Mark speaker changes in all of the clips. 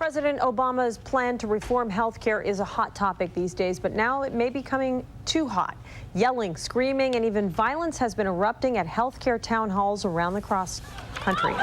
Speaker 1: President Obama's plan to reform health care is a hot topic these days, but now it may be becoming too hot. Yelling, screaming, and even violence has been erupting at health care town halls around the country.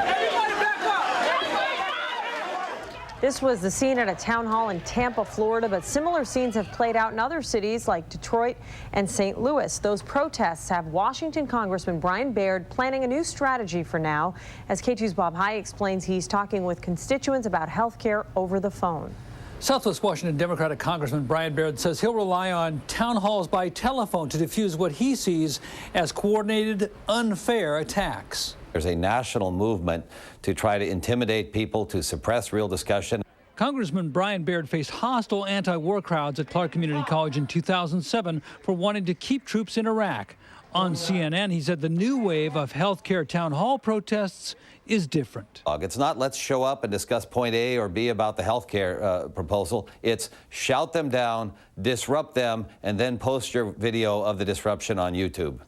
Speaker 1: This was the scene at a town hall in Tampa, Florida, but similar scenes have played out in other cities like Detroit and St. Louis. Those protests have Washington Congressman Brian Baird planning a new strategy for now. As KATU's Bob High explains, he's talking with constituents about health care over the phone.
Speaker 2: Southwest Washington Democratic Congressman Brian Baird says he'll rely on town halls by telephone to defuse what he sees as coordinated, unfair attacks.
Speaker 3: There's a national movement to try to intimidate people, to suppress real discussion.
Speaker 2: Congressman Brian Baird faced hostile anti-war crowds at Clark Community College in 2007 for wanting to keep troops in Iraq. On CNN, he said the new wave of health care town hall protests is different.
Speaker 3: It's not let's show up and discuss point A or B about the health care proposal. It's shout them down, disrupt them, and then post your video of the disruption on YouTube.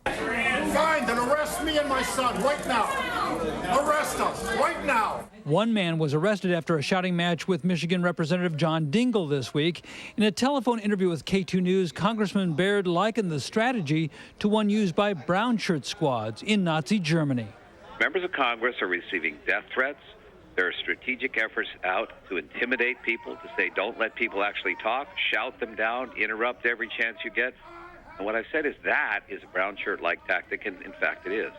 Speaker 4: Fine, then arrest me and my son right now. Arrest us right now.
Speaker 2: One man was arrested after a shouting match with Michigan Representative John Dingell this week. In a telephone interview with KATU News, Congressman Baird likened the strategy to one used by brown shirt squads in Nazi Germany.
Speaker 5: Members of Congress are receiving death threats. There are strategic efforts out to intimidate people, to say don't let people actually talk, shout them down, interrupt every chance you get. And what I've said is that is a brown shirt-like tactic, and in fact it is.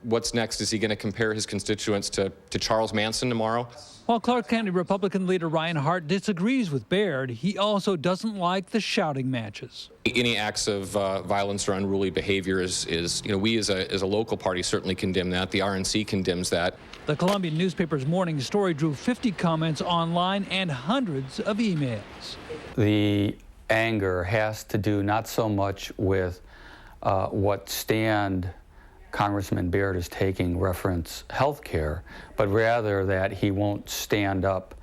Speaker 6: What's next? Is he going to compare his constituents to Charles Manson tomorrow?
Speaker 2: While Clark County Republican leader Ryan Hart disagrees with Baird, he also doesn't like the shouting matches.
Speaker 6: Any acts of violence or unruly behavior is we as a local party certainly condemn that. The RNC condemns that.
Speaker 2: The Columbian newspaper's morning story drew 50 comments online and hundreds of emails.
Speaker 7: The anger has to do not so much with what stand Congressman Baird is taking reference health care, but rather that he won't stand up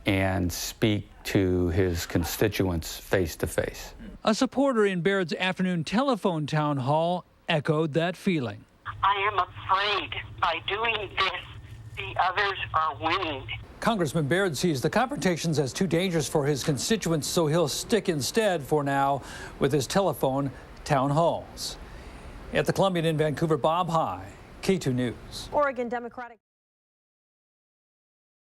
Speaker 7: and speak to his constituents face to face.
Speaker 2: A supporter in Baird's afternoon telephone town hall echoed that feeling.
Speaker 8: I am afraid by doing this, the others are winning.
Speaker 2: Congressman Baird sees the confrontations as too dangerous for his constituents, so he'll stick instead for now with his telephone town halls. At the Columbian in Vancouver, Bob High, KATU News.
Speaker 1: Oregon Democratic